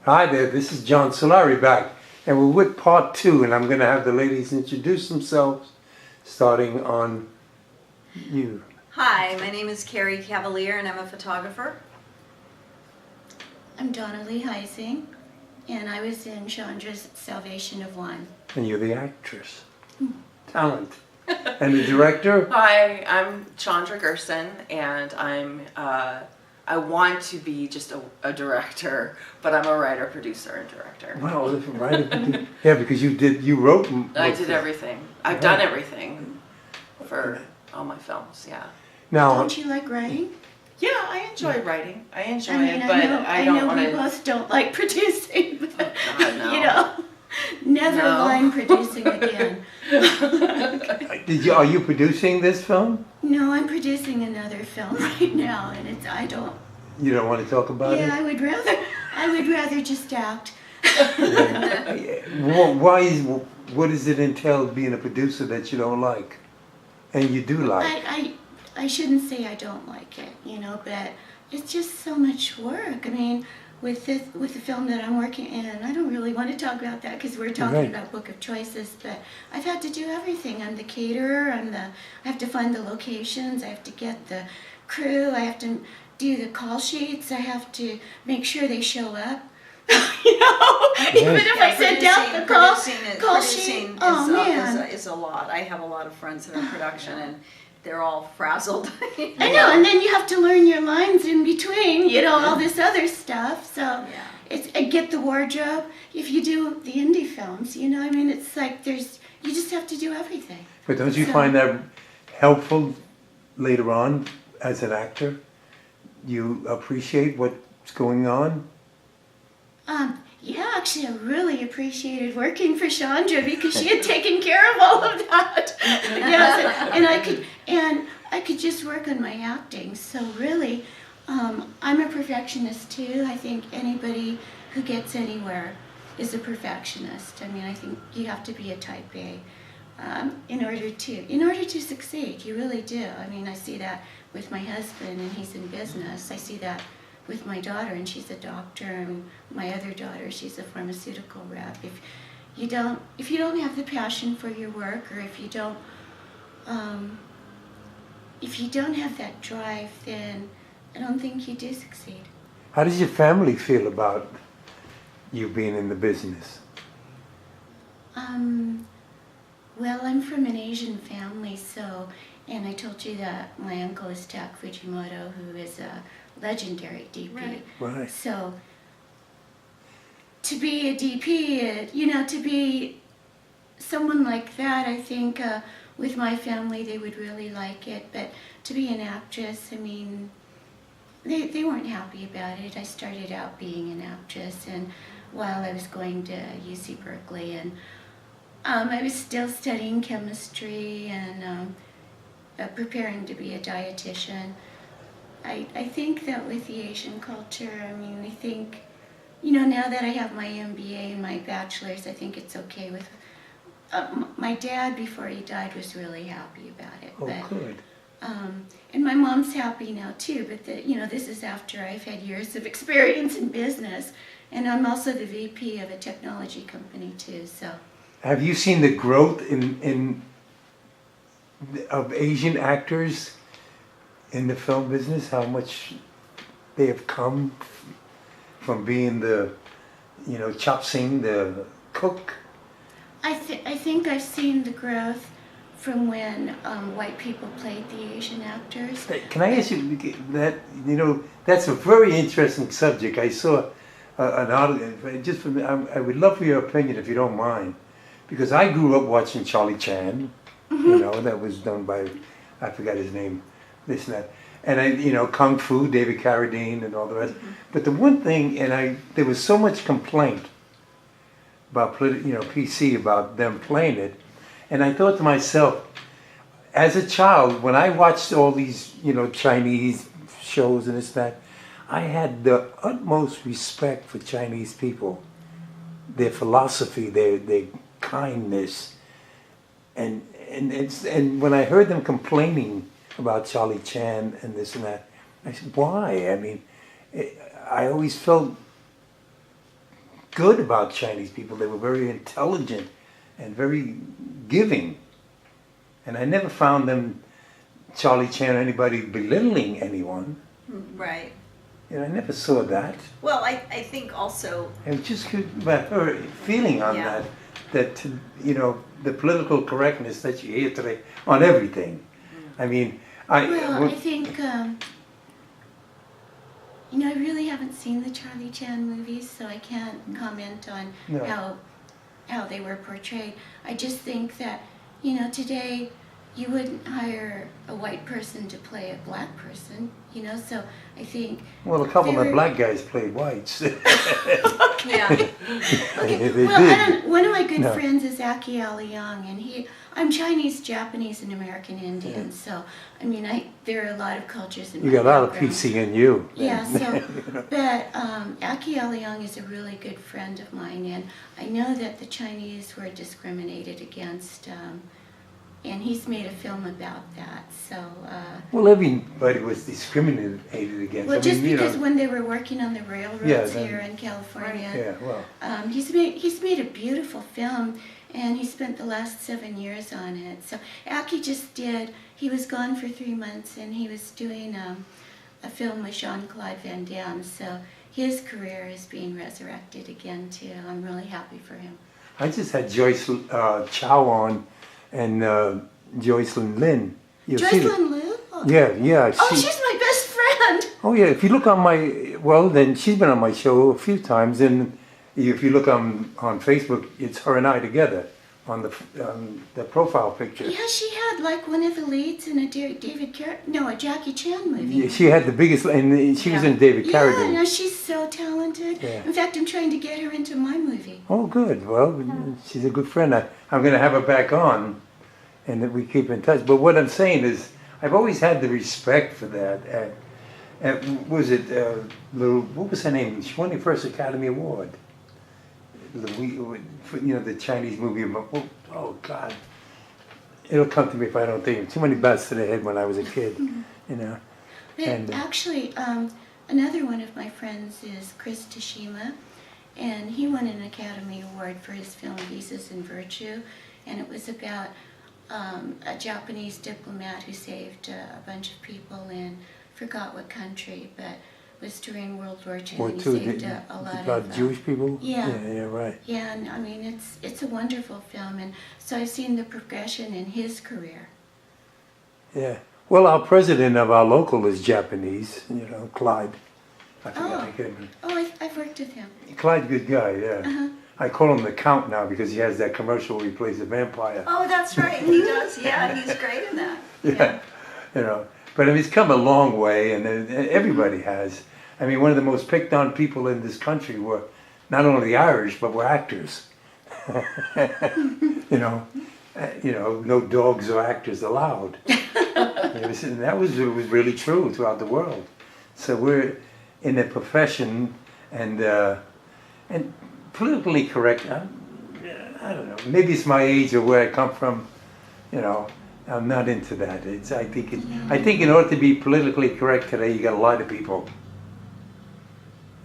Hi there, this is John Solari back, and we're with part 2, and I'm going to have the ladies introduce themselves, starting on you. Hi, my name is Carrie Cavalier, and I'm a photographer. I'm Dawna Heising, and I was in Chandra's Salvation of One. And you're the actress. Talent. And the director? Hi, I'm Chandra Gerson, and I want to be just a director, but I'm a writer, producer, and director. Wow, writer. Yeah, because you wrote. I did everything. I've done everything for all my films. Yeah. Now, Don't you like writing? Yeah, I enjoy writing. I enjoy I mean, it, but I don't want we to. both don't like producing. But, God, no. You know, never No. mind producing again. are you producing this film? No, I'm producing another film right now, and I don't. You don't want to talk about Yeah, it? I would rather just act. What does it entail being a producer that you don't like, and you do like? I shouldn't say I don't like it, but it's just so much work. I mean, with the film that I'm working in, I don't really want to talk about that because we're talking about Book of Choices, but I've had to do everything. I'm the caterer, I have to find the locations, I have to get the crew, I have to do the call sheets, I have to make sure they show up. Even if I send out the call sheet, is a lot. I have a lot of friends that are in production, and they're all frazzled. I know, and then you have to learn your lines in between, all this other stuff. So it's get the wardrobe. If you do the indie films, it's like you just have to do everything. But don't you find that helpful later on as an actor? You appreciate what's going on? Yeah, actually, I really appreciated working for Chandra because she had taken care of all of that. Yes, and I could just work on my acting. So really, I'm a perfectionist too. I think anybody who gets anywhere is a perfectionist. I mean, I think you have to be a type A in order to succeed. You really do. I mean, I see that with my husband, and he's in business. I see that with my daughter, and she's a doctor, and my other daughter, she's a pharmaceutical rep. If you don't have the passion for your work, or if you don't have that drive, then I don't think you do succeed. How does your family feel about you being in the business? Well, I'm from an Asian family, and I told you that my uncle is Tak Fujimoto, who is a legendary DP. Right. So to be a DP, to be someone like that, I think with my family they would really like it. But to be an actress, I mean, they weren't happy about it. I started out being an actress, and while I was going to UC Berkeley, and I was still studying chemistry and preparing to be a dietitian. I think that with the Asian culture, I mean, I think, now that I have my MBA and my bachelor's, I think it's okay with, my dad, before he died, was really happy about it. Oh, good. And my mom's happy now too, but this is after I've had years of experience in business, and I'm also the VP of a technology company too, so. Have you seen the growth of Asian actors in the film business? How much they have come from being the, Chop Sing, the cook? I think I've seen the growth from when white people played the Asian actors. Can I ask you that? That's a very interesting subject. I saw an article. Just for me, I would love for your opinion, if you don't mind, because I grew up watching Charlie Chan. That was done by, I forgot his name, this and that. And Kung Fu, David Carradine, and all the rest. But the one thing, there was so much complaint about, PC, about them playing it. And I thought to myself, as a child, when I watched all these, Chinese shows and this and that, I had the utmost respect for Chinese people, their philosophy, their kindness, and when I heard them complaining about Charlie Chan and this and that, I said, why? I mean, I always felt good about Chinese people. They were very intelligent and very giving. And I never found them, Charlie Chan or anybody, belittling anyone. Right. You know, I never saw that. Well, I think also, It was just good about her feeling on Yeah. that, you know, the political correctness that you hear today on everything. I mean, Well, I think, you know, I really haven't seen the Charlie Chan movies, so I can't comment on No. how they were portrayed. I just think that, you know, today you wouldn't hire a white person to play a black person, you know, so I think, well, a couple they of the were- black guys played whites. yeah. okay, They well, did. one of my good No. friends is Aki Young, and I'm Chinese, Japanese, and American Indian, so, I mean, there are a lot of cultures in You my got a lot of background. PCNU. Yeah, so, but Aki Young is a really good friend of mine, and I know that the Chinese were discriminated against, and he's made a film about that, so, Well, everybody was discriminated against. well, I just mean, you because know, when they were working on the railroads Yeah, then- here in California, yeah, well, he's made a beautiful film, and he spent the last 7 years on it. So Aki he was gone for 3 months, and he was doing a film with Jean-Claude Van Damme. So his career is being resurrected again too. I'm really happy for him. I just had Joyce Chow on and Joycelyn Lin. You see the- Joycelyn Liu? Yeah. Oh, she's my best friend. Oh yeah, if you look on my, well then she's been on my show a few times, and if you look on Facebook, it's her and I together on the profile picture. Yeah, she had like one of the leads in a a Jackie Chan movie. Yeah, she had the biggest, and she was in David Yeah, Carradine. no, she's so talented. Yeah. In fact, I'm trying to get her into my movie. Oh good, well she's a good friend. I'm going to have her back on, and that we keep in touch. But what I'm saying is, I've always had the respect for that. What was her name? She won the first Academy Award. You know, the Chinese movie. Oh God, it'll come to me if I don't think. Too many bats to the head when I was a kid, you know. But And, actually, another one of my friends is Chris Tashima, and he won an Academy Award for his film Visas and Virtue, and it was about a Japanese diplomat who saved a bunch of people in forgot what country, but was during World War II, War and he II, saved a lot about of Jewish people. yeah. Yeah, right. Yeah, and I mean it's a wonderful film, and so I've seen the progression in his career. Yeah. Well, our president of our local is Japanese. You know, Clyde. I forgot. Oh. I can't remember. Oh, I've worked with him. Clyde, good guy. Yeah. Uh-huh. I call him the Count now because he has that commercial where he plays the vampire. Oh, that's right, he does, yeah, he's great in that. Yeah. You know, but I mean, it's come a long way, and everybody has. I mean, one of the most picked on people in this country were not only the Irish, but were actors. you know, no dogs or actors allowed. And that was really true throughout the world. So we're in a profession, and politically correct. I don't know. Maybe it's my age or where I come from. You know, I'm not into that. I think in order to be politically correct today, you got a lot of people.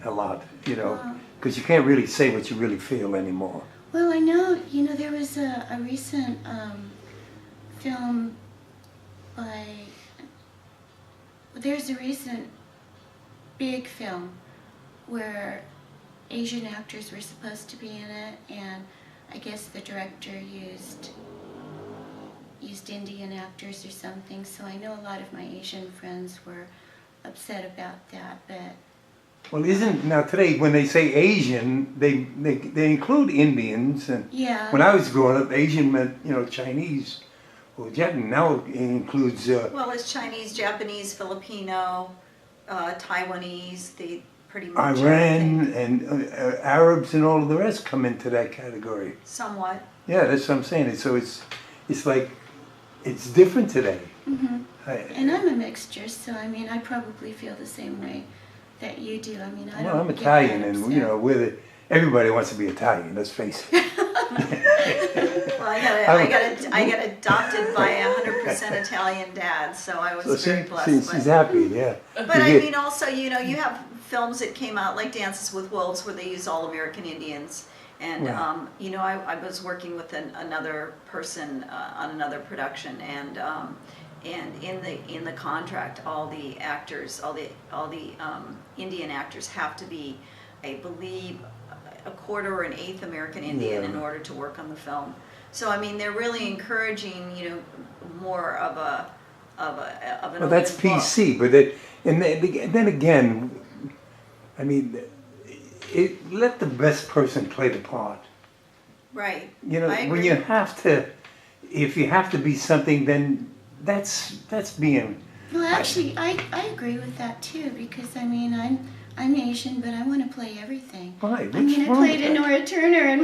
A lot, you know, because you can't really say what you really feel anymore. Well, I know, you know, there was a recent film there's a recent big film where Asian actors were supposed to be in it, and I guess the director used Indian actors or something, so I know a lot of my Asian friends were upset about that, but Well, now today when they say Asian, they include Indians, and yeah. when I was growing up, Asian meant Chinese or Japanese. Now it includes Well, it's Chinese, Japanese, Filipino, Taiwanese, they pretty much. I think, Iran and Arabs and all of the rest come into that category. Somewhat. Yeah, that's what I'm saying. So it's like it's different today. Mhm. And I'm a mixture, so I mean, I probably feel the same way that you do. I mean, I Well, don't I'm get Italian, that and upset. everybody wants to be Italian. Let's face it. Well, I got adopted by a 100% Italian dad, so I was So very blessed. she's happy, yeah. But I mean, also, you have films that came out like Dances with Wolves where they use all American Indians. And, Right. you know, I was working with another person on another production, and in the contract, all the actors, all the Indian actors have to be, I believe, a quarter or an eighth American Indian Yeah. in order to work on the film. So I mean, they're really encouraging, you know, more of an. Well, that's open book. PC, but then again, I mean, let the best person play the part. Right. You know, I when agree. you have to, if you have to be something, then that's being. Well, actually, I agree with that too, because I mean, I'm Asian, but I want to play everything. Right. I mean, I wrong played with a that? Nora Turner, and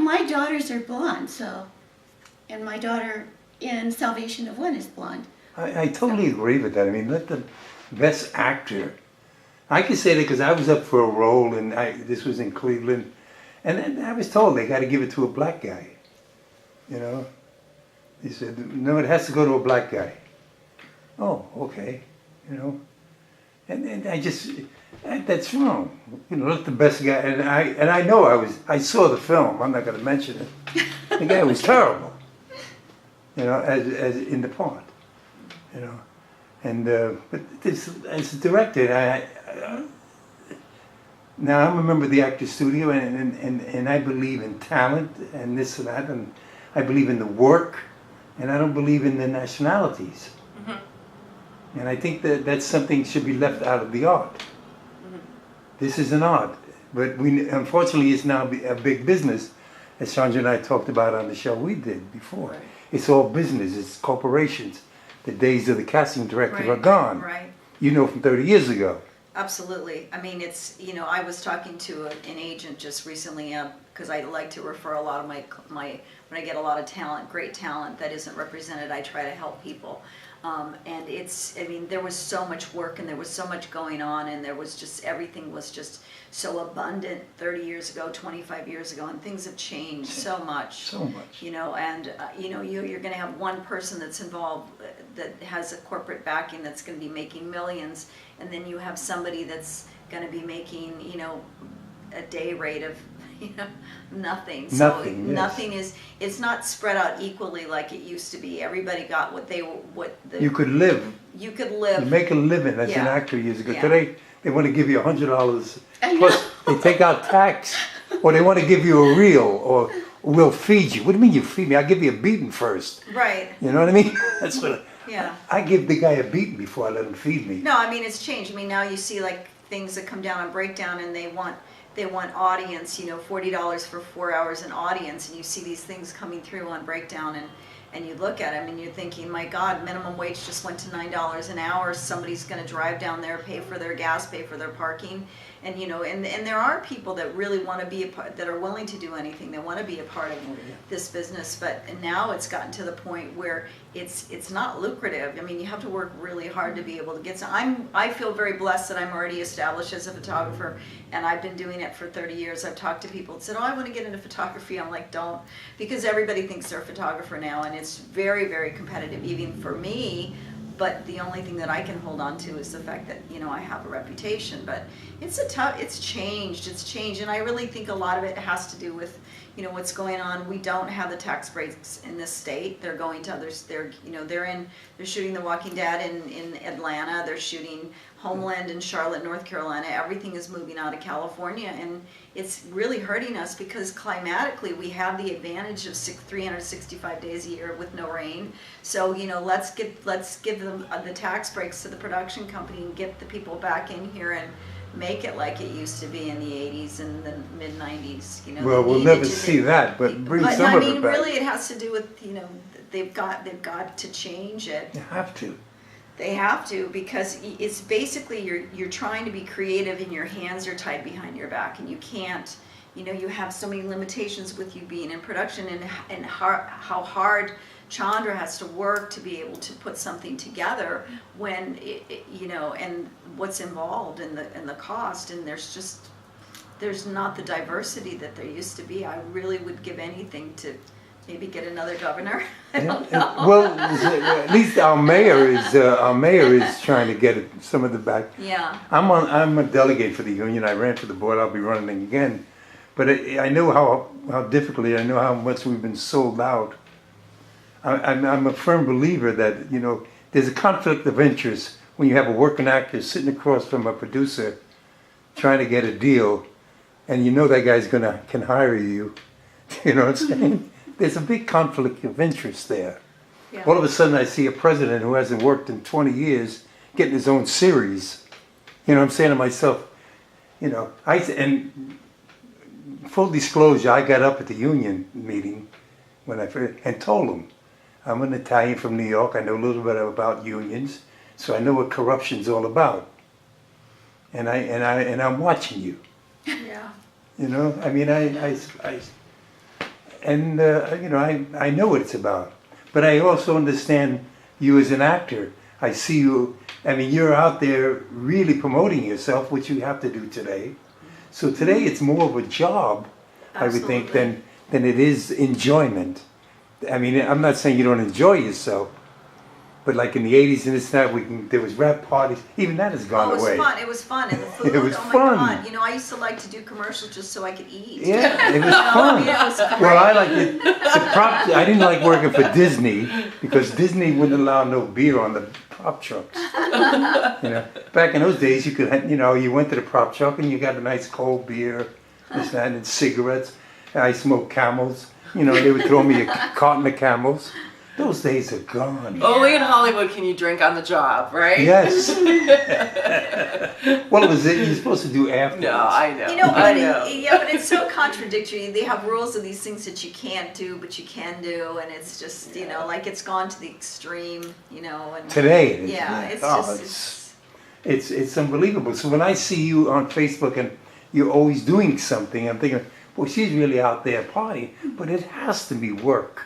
my daughters are blonde, so, and my daughter in Salvation of One is blonde. I totally agree with that. I mean, let the best actor. I can say that because I was up for a role, and this was in Cleveland, and then I was told they got to give it to a black guy. You know, he said, no, it has to go to a black guy. Oh, okay. You know, and I just that's wrong. You know, let the best guy. And I know I saw the film. I'm not going to mention it. The guy was terrible. You know, as in the part. You know, and but this, as a director, now I'm a member of the Actors Studio, and I believe in talent and this and that, and I believe in the work, and I don't believe in the nationalities. Mm-hmm. And I think that that's something should be left out of the art. Mm-hmm. This is an art, but unfortunately it's now a big business, as Chandra and I talked about on the show we did before. Right. It's all business, it's corporations. The days of the casting director are gone. Right. You know, from 30 years ago. Absolutely. I mean, it's, you know, I was talking to an agent just recently, because I like to refer a lot of my, when I get a lot of talent, great talent that isn't represented, I try to help people. And it's, I mean, there was so much work and there was so much going on, and there was just, everything was just so abundant 30 years ago, 25 years ago, and things have changed so much. So much. You know, and you know, you're going to have one person that's involved that has a corporate backing that's going to be making millions, and then you have somebody that's going to be making, you know, a day rate of, you know, nothing. So Nothing, yes. nothing is, it's not spread out equally like it used to be. Everybody got what they You could live, you could you live. make a living as an Yeah. actor years ago. Yeah. Today, they want to give you $100, I plus they take out tax, or they want to give you a reel, or we'll feed you. What do you mean you feed me? I'll give you a beating first. Right. You know what I mean? That's what Yeah. I give the guy a beating before I let him feed me. No, I mean, it's changed. I mean, now you see like things that come down on Breakdown, and they want audience, you know, $40 for 4 hours in audience, and you see these things coming through on Breakdown, and you look at them and you're thinking, my God, minimum wage just went to $9 an hour. Somebody's going to drive down there, pay for their gas, pay for their parking, and you know, and there are people that really want to be a part, that are willing to do anything. They want to be a part of this business, but now it's gotten to the point where it's not lucrative. I mean, you have to work really hard to be able to get some. I feel very blessed that I'm already established as a photographer, and I've been doing it for 30 years. I've talked to people and said, oh, I want to get into photography. I'm like, don't, because everybody thinks they're a photographer now, and it's very, very competitive, even for me. But the only thing that I can hold on to is the fact that, you know, I have a reputation. But it's changed, and I really think a lot of it has to do with, you know, what's going on. We don't have the tax breaks in this state. They're going to others. They're shooting The Walking Dead in Atlanta. They're shooting Homeland in Charlotte, North Carolina. Everything is moving out of California, and it's really hurting us because climatically we have the advantage of 365 days a year with no rain. So, you know, let's give them the tax breaks to the production company and get the people back in here and make it like it used to be in the 80s and the mid 90s. You know, Well, we'll never see that, but bring some I of mean, it back. really, it has to do with, you know, they've got to change it. You have to. They have to, because it's basically you're trying to be creative and your hands are tied behind your back, and you can't, you know, you have so many limitations with you being in production, and how hard Chandra has to work to be able to put something together when you know, and what's involved in the cost, and there's not the diversity that there used to be. I really would give anything to Maybe get another governor. I Yeah. don't know. Well, at least our mayor is trying to get some of the back. Yeah. I'm a delegate for the union. I ran for the board. I'll be running again. But I know how difficult it is. I know how much we've been sold out. I'm a firm believer that, there's a conflict of interest when you have a working actor sitting across from a producer trying to get a deal, and that guy's can hire you. You know what I'm saying? There's a big conflict of interest there. Yeah. All of a sudden I see a president who hasn't worked in 20 years getting his own series. I'm saying to myself, and full disclosure, I got up at the union meeting when I first, and told them, I'm an Italian from New York. I know a little bit about unions, so I know what corruption's all about. And I'm watching you. Yeah. I know what it's about. But I also understand you as an actor. I see you. You're out there really promoting yourself, which you have to do today. So today it's more of a job, I would think, Absolutely. than it is enjoyment. I'm not saying you don't enjoy yourself, but like in the 80s and this and that, there was rap parties. Even that has gone Oh, it was away. fun. It was fun. And the food, It was oh my fun. God. I used to like to do commercials just so I could eat. Yeah, it was I fun. mean, it was great. Well, I like it. I didn't like working for Disney because Disney wouldn't allow no beer on the prop trucks. Back in those days, you could, you went to the prop truck and you got a nice cold beer, this, that, and cigarettes. I smoked Camels. They would throw me a carton of Camels. Those days are gone. Only in Hollywood can you drink on the job, right? Yes. Well, you're supposed to do afterwards. No, I know. But I know. but it's so contradictory. They have rules of these things that you can't do, but you can do, and it's just, like it's gone to the extreme, and Today, it is, yeah, it's oh, just it's unbelievable. So when I see you on Facebook and you're always doing something, I'm thinking, well, she's really out there partying, but it has to be work.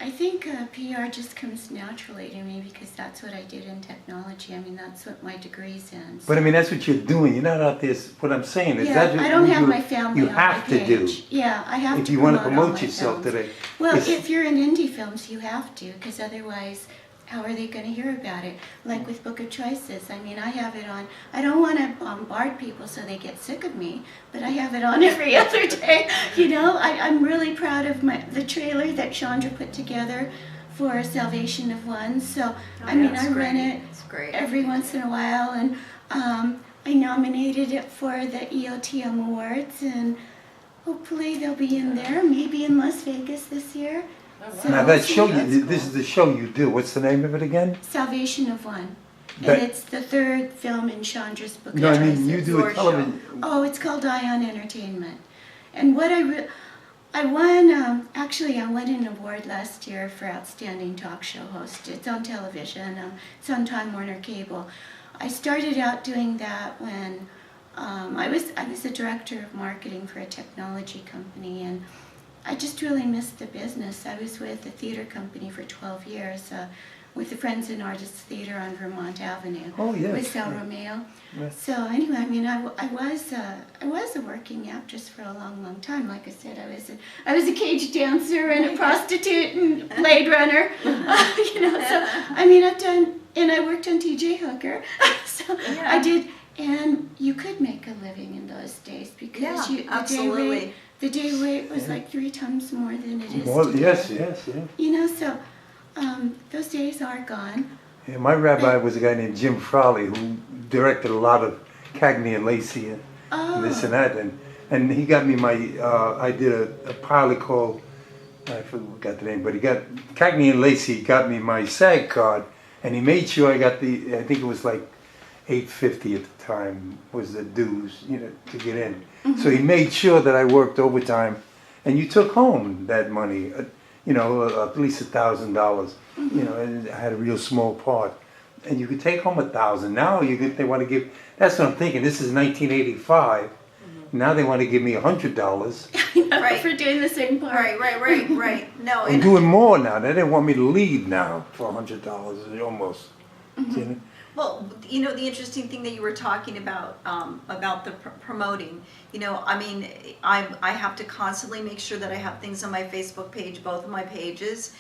I think PR just comes naturally to me because that's what I did in technology. That's what my degree's in. So. But that's what you're doing. You're not out there. What I'm saying is Yeah, that's what I don't have my family you on have my to do. page. Yeah, I have If to you want to all promote my yourself films. today. Well, It's- if you're in indie films, you have to, because otherwise, how are they going to hear about it? Like with Book of Choices, I have it on. I don't want to bombard people so they get sick of me, but I have it on every other day. I'm really proud of the trailer that Chandra put together for Salvation of One. So, I run it It's great. every once in a while, and I nominated it for the EOTM Awards, and hopefully they'll be in there, maybe in Las Vegas this year. So Now we'll that see. show, this is the show you do. What's the name of it again? Salvation of One. That- And it's the third film in Chandra's Book No, of I mean Choices. you do Your a television. Oh, it's called Ion Entertainment. And what I won, actually I won an award last year for Outstanding Talk Show Host. It's on television, it's on Time Warner Cable. I started out doing that when I was a director of marketing for a technology company, and I just really missed the business. I was with a theater company for 12 years, with the Friends and Artists Theater on Vermont Avenue. Oh, yes. With Sal Romeo. Yes. So anyway, I was a working actress for a long, long time. Like I said, I was a cage dancer and a prostitute and Blade Runner. So I've done, and I worked on T.J. Hooker. So Yeah. I did, and you could make a living in those days because Yeah, absolutely. the day rate was like 3 times more than it is Well, today. yes. So those days are gone. Yeah, my rabbi was a guy named Jim Frawley who directed a lot of Cagney and Lacey and this and that, and he got me I did a pilot called, I forgot the name, but Cagney and Lacey got me my SAG card, and he made sure I got I think it was like $8.50 at the time was the dues, to get in. Mm-hmm. So he made sure that I worked overtime, and you took home that money, at least $1,000. Mm-hmm. And I had a real small part, and you could take home $1,000. Now they want to give. That's what I'm thinking. This is 1985. Mm-hmm. Now they want to give me $100. Right. For doing the same part. Right. No, I'm and doing more now. They didn't want me to leave now for $100 almost. Mm-hmm. You know? Well, you know, the interesting thing that you were talking about the promoting, you know, I mean, I have to constantly make sure that I have things on my Facebook page, both of my pages,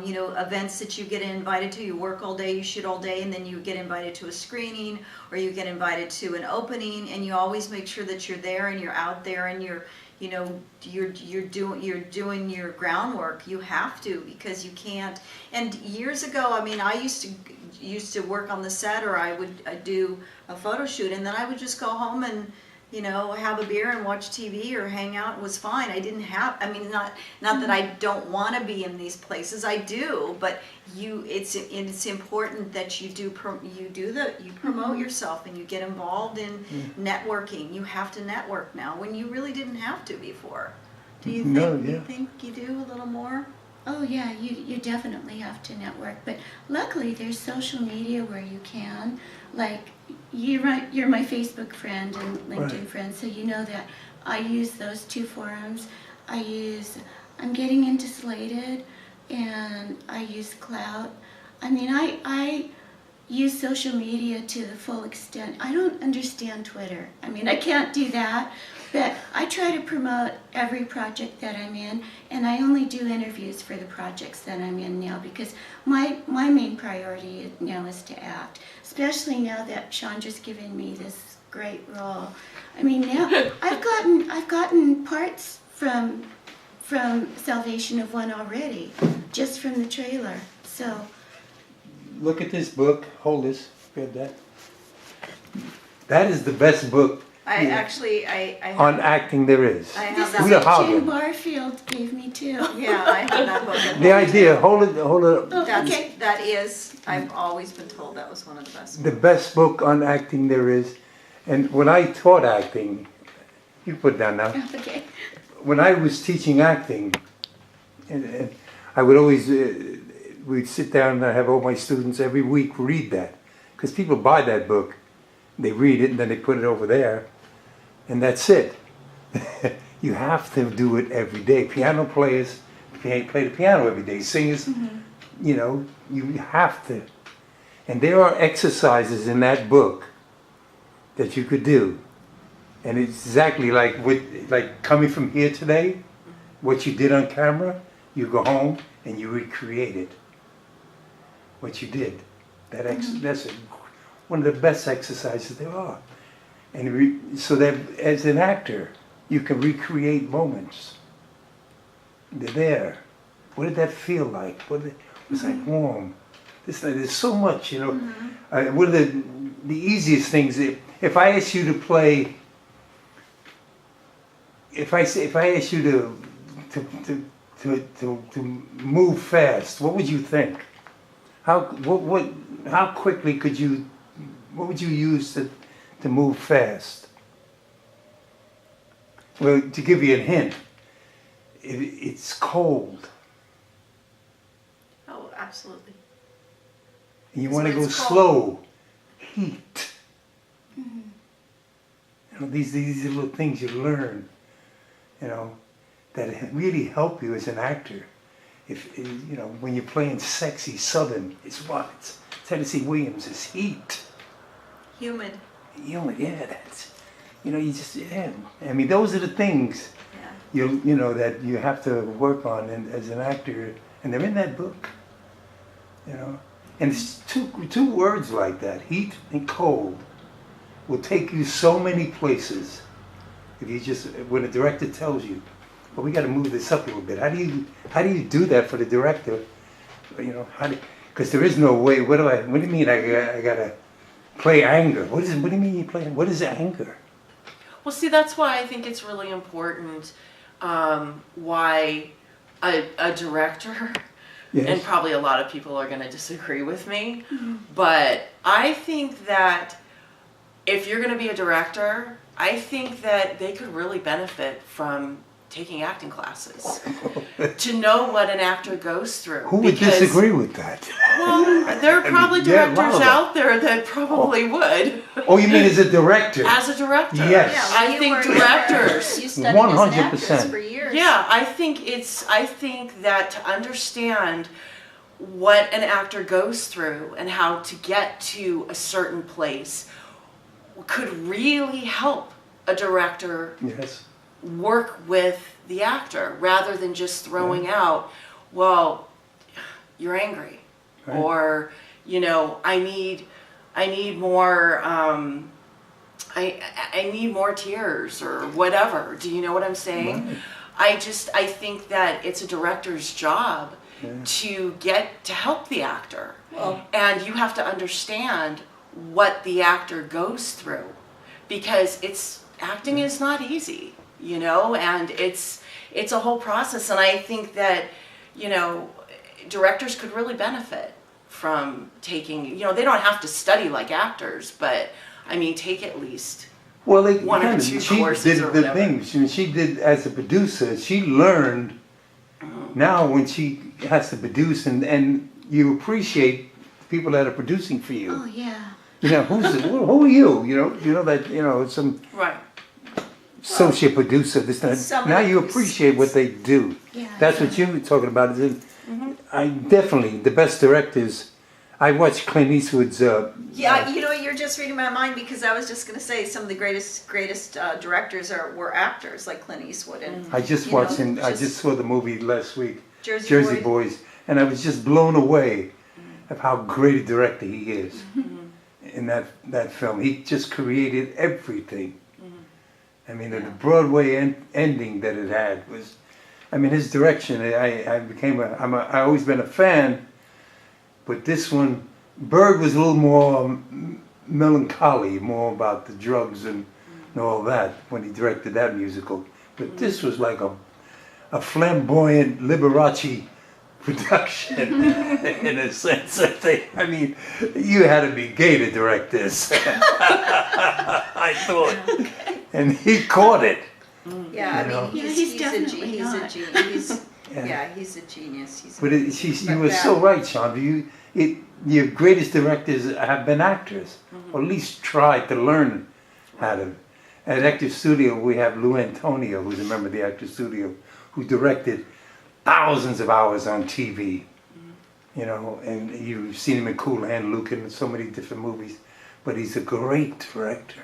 you know, events that you get invited to, you work all day, you shoot all day, and then you get invited to a screening, or you get invited to an opening, and you always make sure that you're there and you're out there and you're, you know, you're doing your groundwork. You have to, because you can't. And years ago, I mean, I used to work on the set, or I'd do a photo shoot, and then I would just go home and, you know, have a beer and watch TV or hang out. It was fine. I didn't have, I mean, not that I don't want to be in these places. I do, but it's important that you promote yourself and you get involved in networking. You have to network now when you really didn't have to before. Do you think you think you do a little more? Oh yeah, you definitely have to network, but luckily there's social media where you can, like you're my Facebook friend and LinkedIn friend, so you know that I use those two forums. I'm getting into Slated, and I use Clout. I mean, I use social media to the full extent. I don't understand Twitter. I mean, I can't do that. But I try to promote every project that I'm in, and I only do interviews for the projects that I'm in now, because my main priority now is to act, especially now that Chandra's given me this great role. I mean, now I've gotten parts from Salvation of One already, just from the trailer. So Look at this book. Hold this. Grab that. That is the best book I have, on acting there is. I have this is that. what Jane Barfield gave me too. Yeah, I have that book. at The home. idea, hold it up. Oh, okay. That is, I've always been told that was one of the best. The best book on acting there is. And when I taught acting, you put it down now. Okay. When I was teaching acting, and I would always, we'd sit down and I'd have all my students every week read that. Because people buy that book, they read it, and then they put it over there, and that's it. You have to do it every day. Piano players play the piano every day. Singers, you know, you have to. And there are exercises in that book that you could do. And it's exactly like coming from here today, what you did on camera, you go home and you recreate it. What you did. That's one of the best exercises there are. And so that as an actor, you can recreate moments. They're there. What did that feel like? It was like warm. There's so much, you know. One of the easiest things, if I ask you to play, if I ask you to move fast, what would you think? How quickly could you? What would you use to move fast? Well, to give you a hint, it's cold. Oh, absolutely. And you That's want to why go it's cold. slow. Heat. You know, these little things you learn, you know, that really help you as an actor. If you know, when you're playing sexy Southern, it's what? It's Tennessee Williams. It's heat. Humid. Yeah, that's, you know, you just, yeah. I mean, those are the things Yeah. you know that you have to work on as an actor, and they're in that book. You know, and it's two words like that, heat and cold, will take you so many places. If you just, when a director tells you, well, we got to move this up a little bit. How do you do that for the director? You know, because there is no way. What do you mean? I gotta play anger. What do you mean you play? What is anger? Well, see, that's why I think it's really important why a director, and probably a lot of people are going to disagree with me, but I think that if you're going to be a director, I think that they could really benefit from taking acting classes to know what an actor goes through. Who would disagree with that? Well, there are probably directors out there that probably would. Oh, you mean as a director? As a director. Yes. Yeah, I you think were- directors. You studied as an 100%. actress for years. Yeah, I think that to understand what an actor goes through and how to get to a certain place could really help a director Yes. work with the actor rather than just throwing out, well, you're angry, Right. or I need more I need more tears or whatever. Do you know what I'm saying? Right. I think that it's a director's job to help the actor. Well, And you have to understand what the actor goes through, because acting is not easy, and it's a whole process. And I think that, directors could really benefit from taking, they don't have to study like actors, but I mean, take at least Well, one or two courses or whatever. She did as a producer. She learned. Now, when she has to produce, and you appreciate people that are producing for you. Oh yeah. Who are you? You know that some Right. associate producer. This now you appreciate what they do. Yeah. That's what you were talking about. I definitely the best directors. I watched Clint Eastwood's. yeah, you're just reading my mind, because I was just going to say some of the greatest directors were actors like Clint Eastwood, and I just watched him. I just saw the movie last week, Jersey Boys, and I was just blown away of how great a director he is in that film. He just created everything. I mean, the Broadway ending that it had was, I mean, his direction. I always been a fan, but this one, Bird was a little more melancholy, more about the drugs and all that when he directed that musical. But this was like a flamboyant Liberace production in a sense. I mean, you had to be gay to direct this. I thought. And he caught it. Yeah, I mean, he's definitely not. He's a genius. But you were so right, Chandra. Your greatest directors have been actors, or at least tried to learn how to. At Actors Studio, we have Lou Antonio, who's a member of the Actors Studio, who directed thousands of hours on TV. And you've seen him in Cool Hand Luke and so many different movies. But he's a great director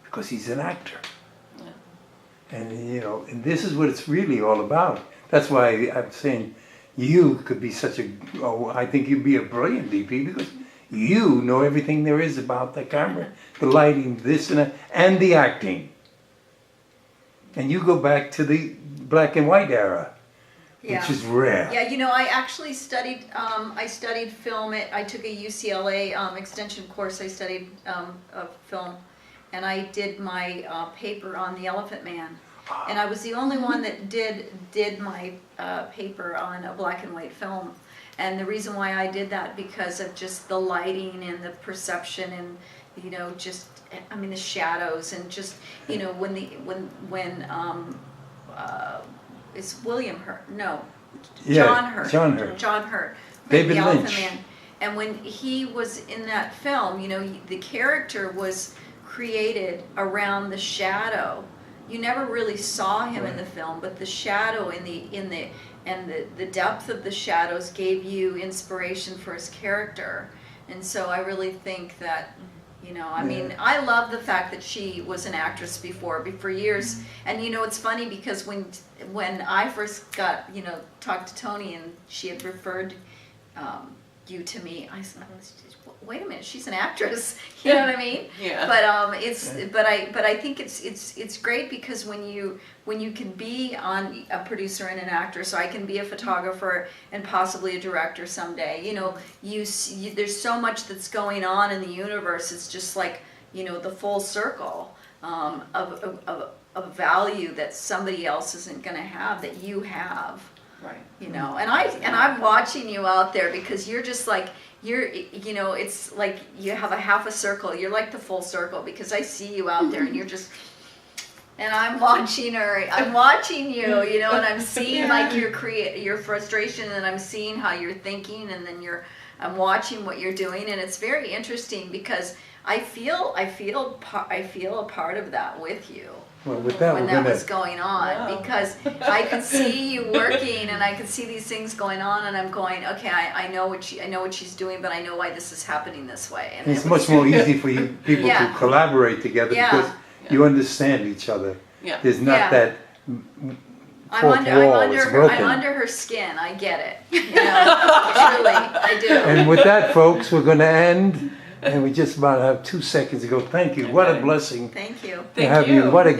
because he's an actor. Yeah. And and this is what it's really all about. That's why I'm saying you could be I think you'd be a brilliant DP, because you know everything there is about the camera, the lighting, this and that, and the acting. And you go back to the black and white era, which is rare. Yeah, I actually studied. I studied film. I took a UCLA extension course. I studied film, and I did my paper on the Elephant Man. And I was the only one that did my paper on a black and white film. And the reason why I did that, because of just the lighting and the perception, and the shadows, and just when it's William Hurt, no, John Hurt, John Hurt, David the Lynch. Elephant Man. And when he was in that film, the character was created around the shadow. You never really saw him in the film, but the shadow and the depth of the shadows gave you inspiration for his character. And so I really think that, I mean, I love the fact that she was an actress for years. And it's funny, because when I first got, talked to Tony, and she had referred you to me, I said, wait a minute, she's an actress. You know what I mean? Yeah. But I think it's great, because when you can be on a producer and an actor, so I can be a photographer and possibly a director someday. There's so much that's going on in the universe. It's just like the full circle of value that somebody else isn't going to have, that you have. Right. And I'm watching you out there, because you're just like, it's like you have a half a circle. You're like the full circle, because I see you out there, and you're just, and I'm watching her. I'm watching you, and I'm seeing like your frustration, and I'm seeing how you're thinking, and then I'm watching what you're doing, and it's very interesting, because I feel a part of that with you. Well, with that, When we're that gonna. was going on, Wow. because I could see you working and I could see these things going on, and I'm going, okay, I know what she's doing, but I know why this is happening this way. And It's it was- much more easy for you people Yeah. to collaborate together Yeah. because you understand each other. Yeah. There's not Yeah. that I'm fourth under, wall I'm is under her, broken. I'm under her skin. I get it. You know, truly, I do. And with that, folks, we're going to end, and we just about have 2 seconds to go. Thank you. What a blessing Thank you. to have you. What a